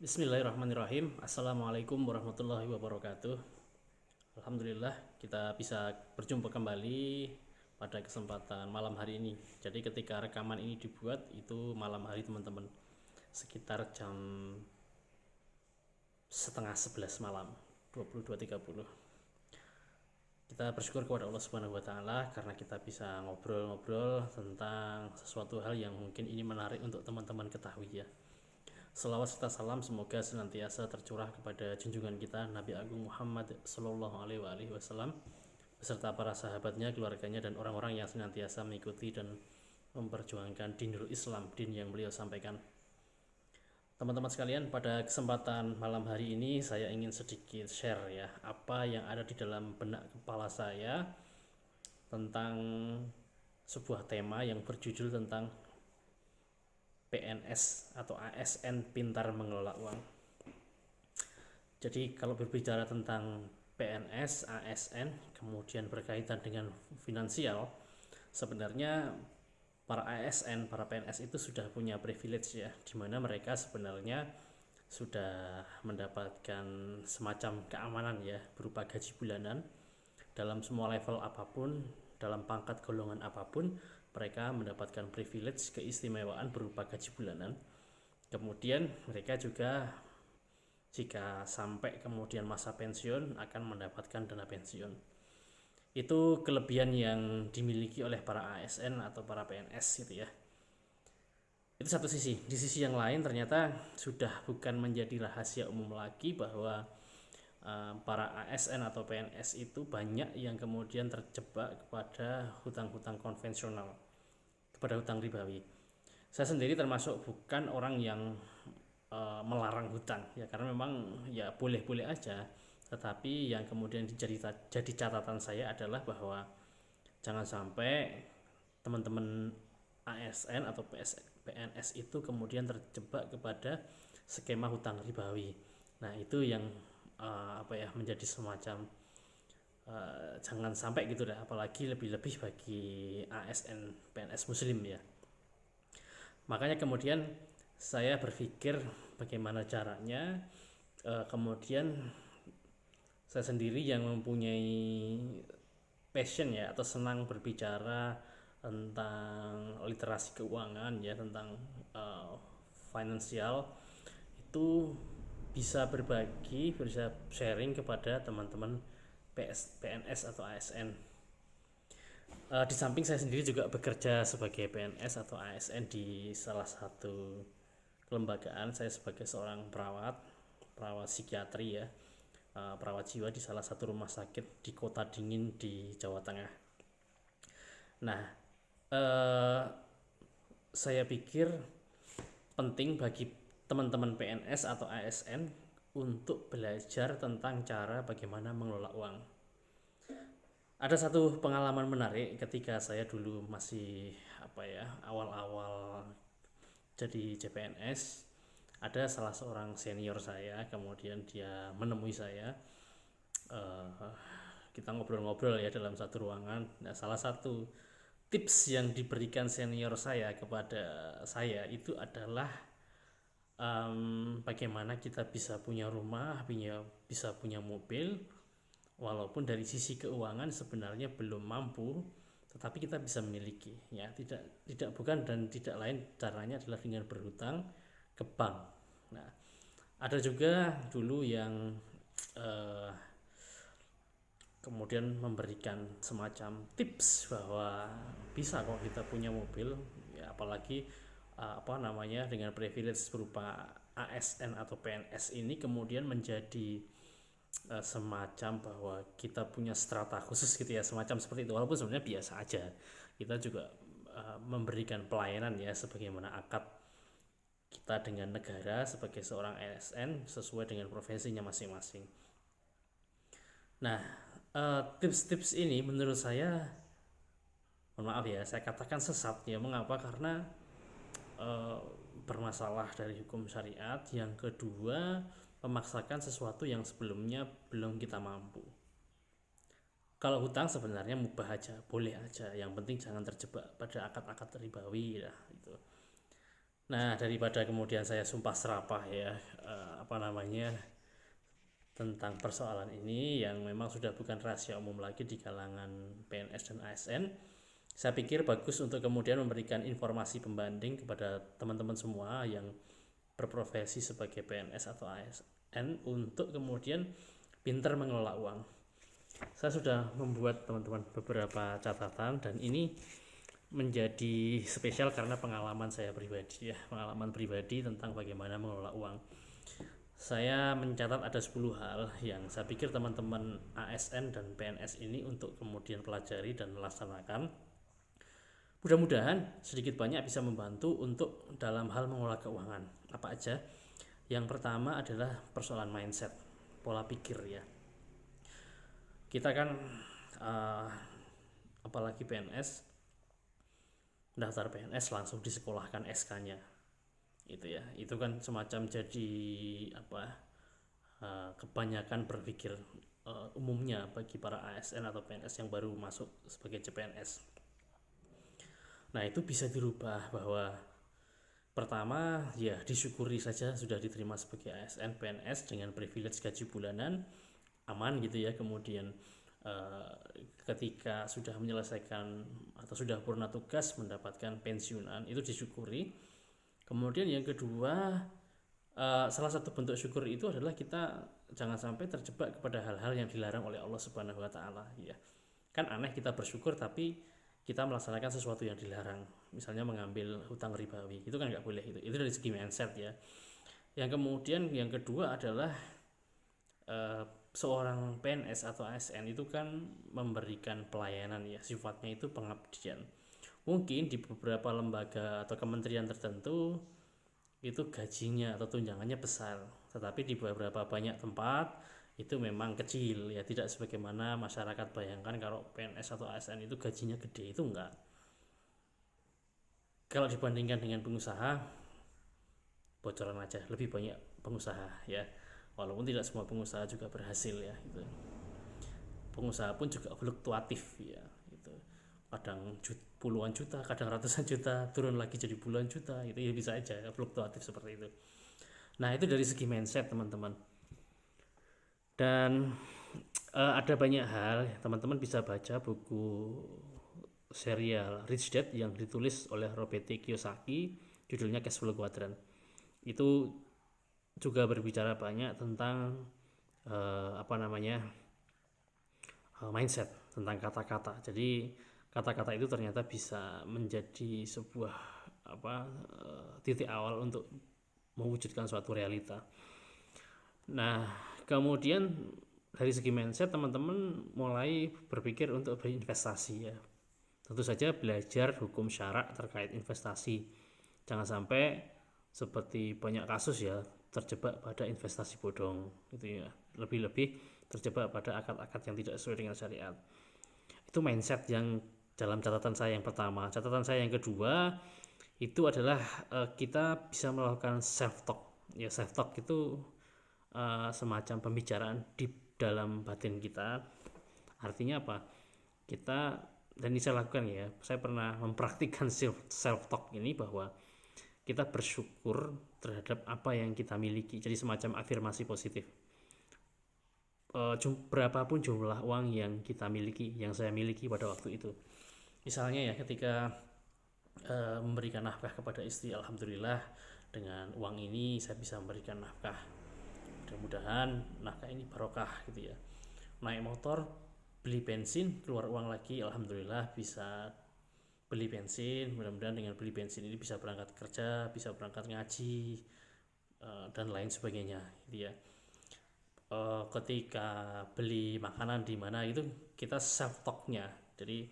Bismillahirrahmanirrahim. Assalamualaikum warahmatullahi wabarakatuh. Alhamdulillah kita bisa berjumpa kembali pada kesempatan malam hari ini. Jadi ketika rekaman ini dibuat itu malam hari teman-teman, sekitar jam setengah 11 malam, 22.30. Kita bersyukur kepada Allah Subhanahu wa taala karena kita bisa ngobrol-ngobrol tentang sesuatu hal yang mungkin ini menarik untuk teman-teman ketahui ya. Selawat serta salam semoga senantiasa tercurah kepada junjungan kita Nabi Agung Muhammad Sallallahu Alaihi Wasallam beserta para sahabatnya, keluarganya, dan orang-orang yang senantiasa mengikuti dan memperjuangkan dinul Islam, din yang beliau sampaikan. Teman-teman sekalian, pada kesempatan malam hari ini saya ingin sedikit share ya apa yang ada di dalam benak kepala saya tentang sebuah tema yang berjudul tentang PNS atau ASN pintar mengelola uang. Jadi kalau berbicara tentang PNS, ASN, kemudian berkaitan dengan finansial, sebenarnya para ASN, para PNS itu sudah punya privilege ya, di mana mereka sebenarnya sudah mendapatkan semacam keamanan ya, berupa gaji bulanan dalam semua level apapun, dalam pangkat golongan apapun, mereka mendapatkan privilege, keistimewaan berupa gaji bulanan. Kemudian mereka juga jika sampai kemudian masa pensiun akan mendapatkan dana pensiun. Itu kelebihan yang dimiliki oleh para ASN atau para PNS gitu ya. Itu satu sisi. Di sisi yang lain ternyata sudah bukan menjadi rahasia umum lagi bahwa para ASN atau PNS itu banyak yang kemudian terjebak kepada hutang-hutang konvensional, kepada hutang ribawi. Saya sendiri termasuk bukan orang yang melarang hutang ya, karena memang ya boleh-boleh aja, tetapi yang kemudian jadi catatan saya adalah bahwa jangan sampai teman-teman ASN atau PNS itu kemudian terjebak kepada skema hutang ribawi. Nah itu yang menjadi semacam jangan sampai gitu dah, apalagi lebih-lebih bagi ASN PNS muslim ya. Makanya kemudian saya berpikir bagaimana caranya kemudian saya sendiri yang mempunyai passion ya atau senang berbicara tentang literasi keuangan ya, tentang finansial, itu bisa berbagi, bisa sharing kepada teman-teman PNS atau ASN. Di samping saya sendiri juga bekerja sebagai PNS atau ASN di salah satu kelembagaan. Saya sebagai seorang perawat psikiatri ya, perawat jiwa di salah satu rumah sakit di Kota Dingin di Jawa Tengah. Nah, eh, saya pikir penting bagi teman-teman PNS atau ASN untuk belajar tentang cara bagaimana mengelola uang. Ada satu pengalaman menarik ketika saya dulu masih awal-awal jadi CPNS. Ada salah seorang senior saya, kemudian dia menemui saya. Uh, kita ngobrol-ngobrol ya dalam satu ruangan. Nah, salah satu tips yang diberikan senior saya kepada saya itu adalah bagaimana kita bisa punya rumah, bisa punya mobil, walaupun dari sisi keuangan sebenarnya belum mampu, tetapi kita bisa memiliki ya, tidak bukan dan tidak lain caranya adalah dengan berhutang ke bank. Nah, ada juga dulu yang eh, kemudian memberikan semacam tips bahwa bisa kok kita punya mobil ya, apalagi dengan privilege berupa ASN atau PNS ini kemudian menjadi semacam bahwa kita punya strata khusus gitu ya, semacam seperti itu, walaupun sebenarnya biasa aja. Kita juga memberikan pelayanan ya sebagaimana akad kita dengan negara sebagai seorang ASN sesuai dengan profesinya masing-masing. Nah, tips-tips ini menurut saya, mohon maaf ya, saya katakan sesat ya. Mengapa? Karena bermasalah dari hukum syariat. Yang kedua, memaksakan sesuatu yang sebelumnya belum kita mampu. Kalau hutang sebenarnya mubah aja, boleh aja. Yang penting jangan terjebak pada akad-akad ribawi lah itu. Nah, daripada kemudian saya sumpah serapah ya tentang persoalan ini yang memang sudah bukan rahasia umum lagi di kalangan PNS dan ASN. Saya pikir bagus untuk kemudian memberikan informasi pembanding kepada teman-teman semua yang berprofesi sebagai PNS atau ASN untuk kemudian pintar mengelola uang. Saya sudah membuat teman-teman beberapa catatan dan ini menjadi spesial karena pengalaman saya pribadi pengalaman pribadi tentang bagaimana mengelola uang. Saya mencatat ada 10 hal yang saya pikir teman-teman ASN dan PNS ini untuk kemudian pelajari dan melaksanakan. Mudah-mudahan sedikit banyak bisa membantu untuk dalam hal mengelola keuangan. Apa aja? Yang pertama adalah persoalan mindset, pola pikir ya. Kita kan apalagi PNS, daftar PNS langsung disekolahkan SK-nya. Itu kan semacam jadi kebanyakan berpikir umumnya bagi para ASN atau PNS yang baru masuk sebagai CPNS. Nah, itu bisa dirubah bahwa pertama ya disyukuri saja sudah diterima sebagai ASN PNS dengan privilege gaji bulanan aman gitu ya. Kemudian ketika sudah menyelesaikan atau sudah purna tugas mendapatkan pensiunan, itu disyukuri. Kemudian yang kedua, salah satu bentuk syukur itu adalah kita jangan sampai terjebak kepada hal-hal yang dilarang oleh Allah Subhanahu wa taala ya. Kan aneh kita bersyukur tapi kita melaksanakan sesuatu yang dilarang, misalnya mengambil hutang ribawi, itu kan nggak boleh. Itu dari segi mindset ya. Yang kemudian yang kedua adalah seorang PNS atau ASN itu kan memberikan pelayanan ya, sifatnya itu pengabdian. Mungkin di beberapa lembaga atau kementerian tertentu itu gajinya atau tunjangannya besar, tetapi di beberapa banyak tempat itu memang kecil ya, tidak sebagaimana masyarakat bayangkan kalau PNS atau ASN itu gajinya gede, itu enggak. Kalau dibandingkan dengan pengusaha, bocoran aja, lebih banyak pengusaha ya, walaupun tidak semua pengusaha juga berhasil ya. Pengusaha pun juga fluktuatif ya, kadang puluhan juta, kadang ratusan juta, turun lagi jadi puluhan juta, itu ya bisa aja fluktuatif seperti itu. Nah, itu dari segi mindset teman-teman. Dan ada banyak hal, teman-teman bisa baca buku serial Rich Dad yang ditulis oleh Robert T. Kiyosaki, judulnya Cash Flow Quadrant. Itu juga berbicara banyak tentang mindset, tentang kata-kata. Jadi kata-kata itu ternyata bisa menjadi sebuah titik awal untuk mewujudkan suatu realita. Nah, kemudian dari segi mindset teman-teman mulai berpikir untuk berinvestasi ya. Tentu saja belajar hukum syarak terkait investasi. Jangan sampai seperti banyak kasus ya terjebak pada investasi bodong gitu ya. Lebih-lebih terjebak pada akad-akad yang tidak sesuai dengan syariat. Itu mindset yang dalam catatan saya yang pertama. Catatan saya yang kedua itu adalah kita bisa melakukan self talk ya. Self talk itu semacam pembicaraan di dalam batin kita. Artinya apa? Kita, dan ini saya lakukan ya, saya pernah mempraktikkan self talk ini, bahwa kita bersyukur terhadap apa yang kita miliki. Jadi semacam afirmasi positif. Berapapun jumlah uang yang kita miliki, yang saya miliki pada waktu itu. Misalnya ya, ketika memberikan nafkah kepada istri, alhamdulillah dengan uang ini saya bisa memberikan nafkah. Mudah-mudahan nafkah ini barokah gitu ya. Naik motor, beli bensin, keluar uang lagi, alhamdulillah bisa beli bensin. Mudah-mudahan dengan beli bensin ini bisa berangkat kerja, bisa berangkat ngaji, dan lain sebagainya gitu ya. Ketika beli makanan di mana itu kita self talknya, jadi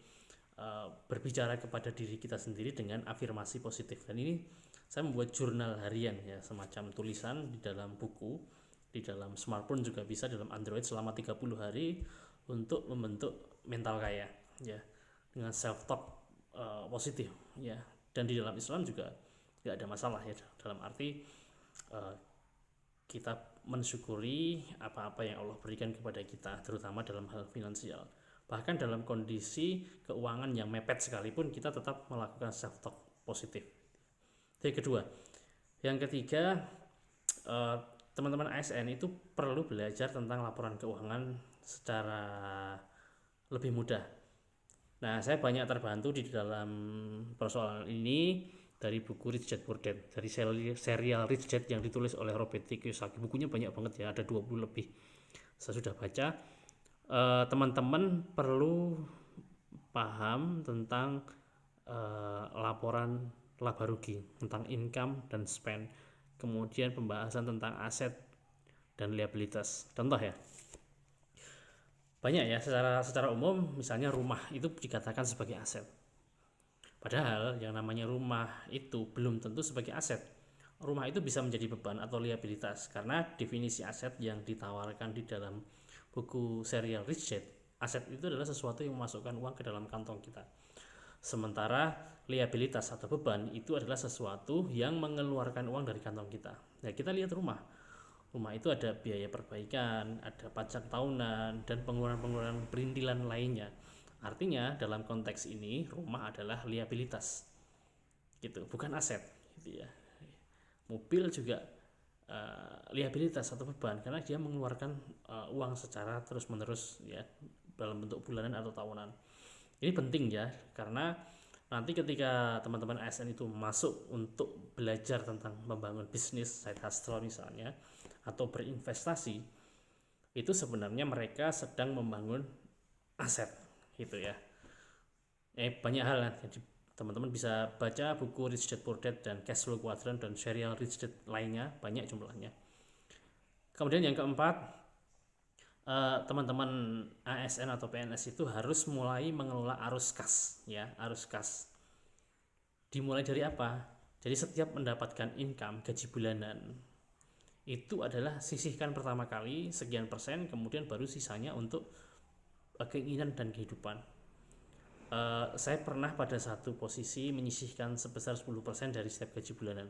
berbicara kepada diri kita sendiri dengan afirmasi positif. Dan ini saya membuat jurnal harian ya, semacam tulisan di dalam buku, di dalam smartphone juga bisa, dalam Android, selama 30 hari untuk membentuk mental kaya ya, dengan self talk positif ya. Dan di dalam Islam juga nggak ada masalah ya, dalam arti kita mensyukuri apa-apa yang Allah berikan kepada kita, terutama dalam hal finansial. Bahkan dalam kondisi keuangan yang mepet sekalipun, kita tetap melakukan self talk positif. Itu yang kedua. Yang ketiga, teman-teman ASN itu perlu belajar tentang laporan keuangan secara lebih mudah. Nah, saya banyak terbantu di dalam persoalan ini dari buku Rich Dad Poor Dad, dari serial Rich Dad yang ditulis oleh Robert T. Kiyosaki. Bukunya banyak banget ya, ada 20 lebih. Saya sudah baca. Teman-teman perlu paham tentang laporan laba rugi, tentang income dan spend, kemudian pembahasan tentang aset dan liabilitas. Contoh ya, banyak ya, secara umum misalnya rumah itu dikatakan sebagai aset, padahal yang namanya rumah itu belum tentu sebagai aset. Rumah itu bisa menjadi beban atau liabilitas, karena definisi aset yang ditawarkan di dalam buku serial Rich Dad, aset itu adalah sesuatu yang memasukkan uang ke dalam kantong kita, sementara liabilitas atau beban itu adalah sesuatu yang mengeluarkan uang dari kantong kita. Nah, kita lihat rumah itu ada biaya perbaikan, ada pajak tahunan, dan pengeluaran-pengeluaran perintilan lainnya. Artinya dalam konteks ini rumah adalah liabilitas, gitu, bukan aset, gitu ya. Mobil juga liabilitas atau beban karena dia mengeluarkan uang secara terus-menerus ya, dalam bentuk bulanan atau tahunan. Ini penting ya, karena nanti ketika teman-teman ASN itu masuk untuk belajar tentang membangun bisnis side hustle misalnya, atau berinvestasi, itu sebenarnya mereka sedang membangun aset, gitu ya. Banyak hal kan. Jadi teman-teman bisa baca buku Rich Dad Poor Dad dan Cash Flow Quadrant dan serial Rich Dad lainnya, banyak jumlahnya. Kemudian yang keempat, teman-teman ASN atau PNS itu harus mulai mengelola arus kas ya, arus kas. Dimulai dari apa? Jadi setiap mendapatkan income gaji bulanan itu adalah sisihkan pertama kali sekian persen, kemudian baru sisanya untuk keinginan dan kehidupan. Saya pernah pada satu posisi menyisihkan sebesar 10% dari setiap gaji bulanan.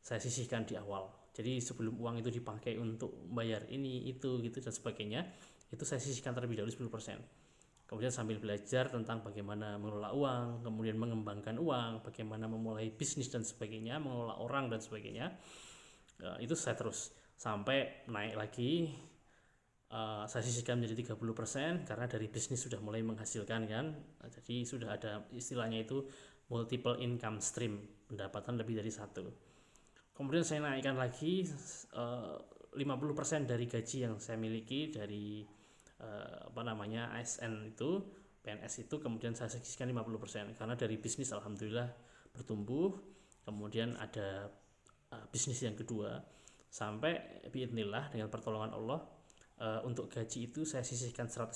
Saya sisihkan di awal. Jadi sebelum uang itu dipakai untuk bayar ini, itu, gitu dan sebagainya, itu saya sisihkan terlebih dahulu 10%. Kemudian sambil belajar tentang bagaimana mengelola uang, kemudian mengembangkan uang, bagaimana memulai bisnis dan sebagainya, mengelola orang dan sebagainya, itu saya terus sampai naik lagi. Saya sisihkan menjadi 30% karena dari bisnis sudah mulai menghasilkan kan, jadi sudah ada istilahnya itu multiple income stream, pendapatan lebih dari satu. Kemudian saya naikkan lagi 50% dari gaji yang saya miliki dari ASN itu, PNS itu, kemudian saya sisihkan 50% karena dari bisnis alhamdulillah bertumbuh. Kemudian ada bisnis yang kedua, sampai biidznillah dengan pertolongan Allah, untuk gaji itu saya sisihkan 100%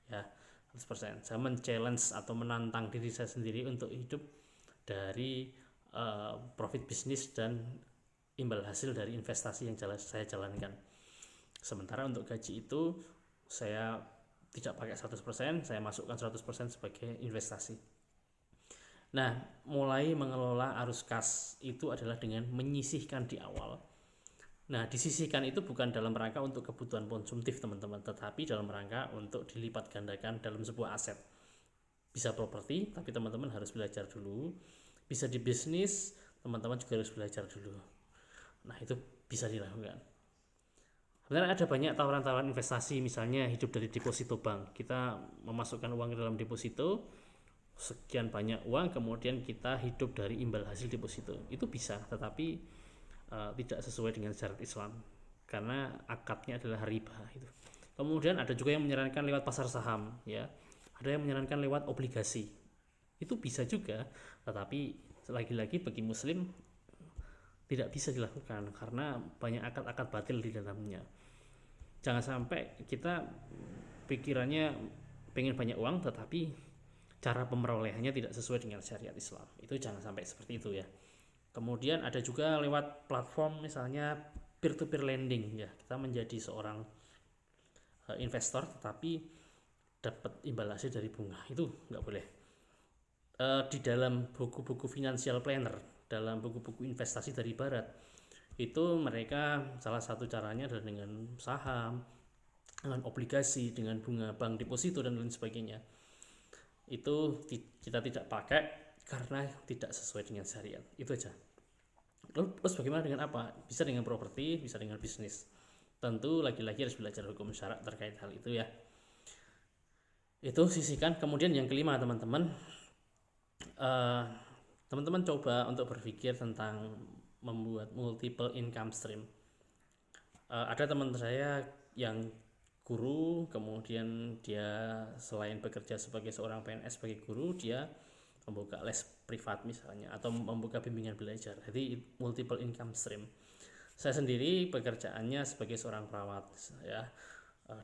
ya, 100%. Saya men-challenge atau menantang diri saya sendiri untuk hidup dari profit bisnis dan imbal hasil dari investasi yang saya jalankan. Sementara untuk gaji itu saya tidak pakai 100%, saya masukkan 100% sebagai investasi. Nah, mulai mengelola arus kas itu adalah dengan menyisihkan di awal. Nah, disisihkan itu bukan dalam rangka untuk kebutuhan konsumtif teman-teman, tetapi dalam rangka untuk dilipat gandakan dalam sebuah aset. Bisa properti, tapi teman-teman harus belajar dulu. Bisa di bisnis, teman-teman juga harus belajar dulu. Nah, itu bisa dilakukan. Sebenarnya ada banyak tawaran-tawaran investasi, misalnya hidup dari deposito bank. Kita memasukkan uang ke dalam deposito, sekian banyak uang, kemudian kita hidup dari imbal hasil deposito. Itu bisa, tetapi tidak sesuai dengan syariat Islam karena akadnya adalah riba itu. Kemudian ada juga yang menyarankan lewat pasar saham ya, ada yang menyarankan lewat obligasi. Itu bisa juga, tetapi lagi-lagi bagi muslim tidak bisa dilakukan karena banyak akad-akad batil di dalamnya. Jangan sampai kita pikirannya pengen banyak uang tetapi cara pemerolehannya tidak sesuai dengan syariat Islam. Itu jangan sampai seperti itu ya. Kemudian ada juga lewat platform misalnya peer-to-peer lending ya, kita menjadi seorang investor tetapi dapat imbal hasil dari bunga, itu nggak boleh. Di dalam buku-buku financial planner, dalam buku-buku investasi dari barat, itu mereka salah satu caranya adalah dengan saham, dengan obligasi, dengan bunga bank deposito dan lain sebagainya. Itu kita tidak pakai karena tidak sesuai dengan syariat. Itu aja. Terus bagaimana dengan apa? Bisa dengan properti, bisa dengan bisnis. Tentu lagi-lagi harus belajar hukum syara terkait hal itu ya. Itu sisihkan. Kemudian yang kelima teman-teman, eh, teman-teman coba untuk berpikir tentang membuat multiple income stream. Ada teman saya yang guru, kemudian dia selain bekerja sebagai seorang PNS sebagai guru, dia membuka les privat misalnya atau membuka bimbingan belajar. Jadi multiple income stream. Saya sendiri pekerjaannya sebagai seorang perawat ya.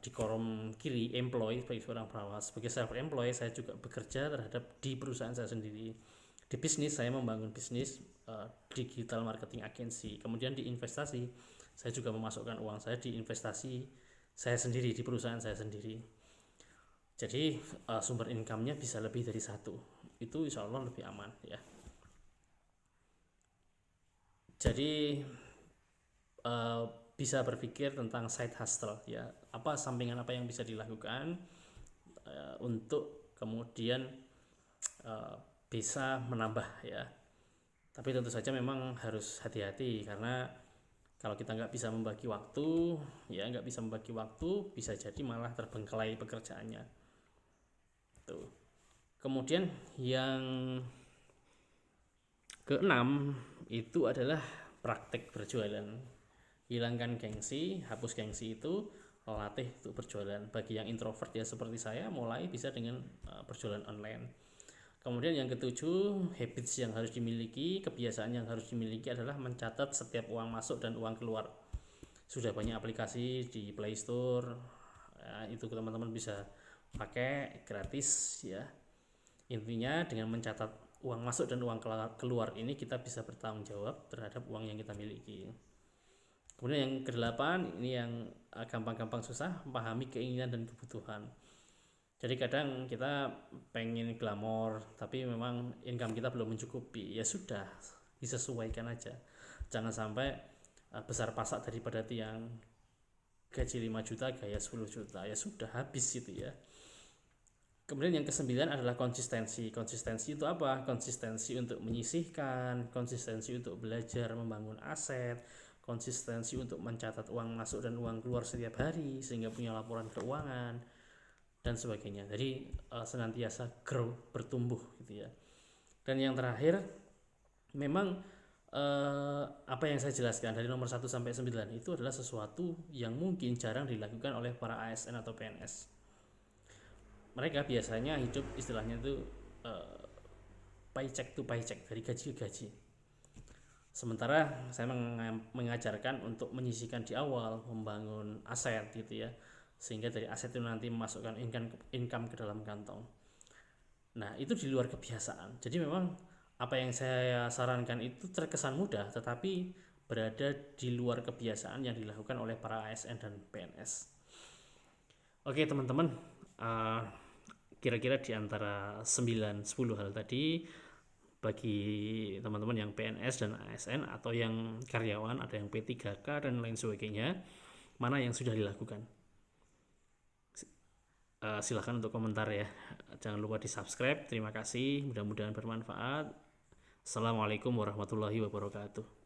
Di kolom kiri employee sebagai seorang perawat, sebagai self employed saya juga bekerja terhadap di perusahaan saya sendiri. Di bisnis saya membangun bisnis digital marketing agency. Kemudian di investasi saya juga memasukkan uang saya di investasi saya sendiri di perusahaan saya sendiri. Jadi sumber income-nya bisa lebih dari satu. Itu insya Allah lebih aman ya. Jadi bisa berpikir tentang side hustle ya, apa sampingan apa yang bisa dilakukan untuk kemudian bisa menambah ya. Tapi tentu saja memang harus hati-hati karena kalau kita nggak bisa membagi waktu ya, nggak bisa membagi waktu bisa jadi malah terbengkalai pekerjaannya tuh. Kemudian yang keenam itu adalah praktek berjualan. Hilangkan gengsi, hapus gengsi itu, latih untuk berjualan. Bagi yang introvert ya seperti saya, mulai bisa dengan berjualan online. Kemudian yang ketujuh, habits yang harus dimiliki, kebiasaan yang harus dimiliki adalah mencatat setiap uang masuk dan uang keluar. Sudah banyak aplikasi di Play Store, ya, itu teman-teman bisa pakai gratis ya. Intinya dengan mencatat uang masuk dan uang keluar ini kita bisa bertanggung jawab terhadap uang yang kita miliki. Kemudian yang kedelapan, ini yang gampang-gampang susah, pahami keinginan dan kebutuhan. Jadi kadang kita pengen glamor, tapi memang income kita belum mencukupi. Ya sudah, disesuaikan aja. Jangan sampai besar pasak daripada tiang gaji 5 juta, gaya 10 juta. Ya sudah, habis itu ya. Kemudian yang kesembilan adalah konsistensi. Konsistensi itu apa? Konsistensi untuk menyisihkan, konsistensi untuk belajar membangun aset, konsistensi untuk mencatat uang masuk dan uang keluar setiap hari sehingga punya laporan keuangan dan sebagainya. Jadi senantiasa grow, bertumbuh gitu ya. Dan yang terakhir, memang apa yang saya jelaskan dari nomor 1 sampai 9 itu adalah sesuatu yang mungkin jarang dilakukan oleh para ASN atau PNS. Mereka biasanya hidup istilahnya itu paycheck to paycheck, dari gaji ke gaji. Sementara saya mengajarkan untuk menyisihkan di awal, membangun aset gitu ya, sehingga dari aset itu nanti memasukkan income ke dalam kantong. Nah itu di luar kebiasaan. Jadi memang apa yang saya sarankan itu terkesan mudah, tetapi berada di luar kebiasaan yang dilakukan oleh para ASN dan PNS. Oke teman-teman, kira-kira di antara 9-10 hal tadi, bagi teman-teman yang PNS dan ASN atau yang karyawan, ada yang P3K dan lain sebagainya, mana yang sudah dilakukan? Silahkan untuk komentar ya. Jangan lupa di subscribe. Terima kasih, mudah-mudahan bermanfaat. Assalamualaikum warahmatullahi wabarakatuh.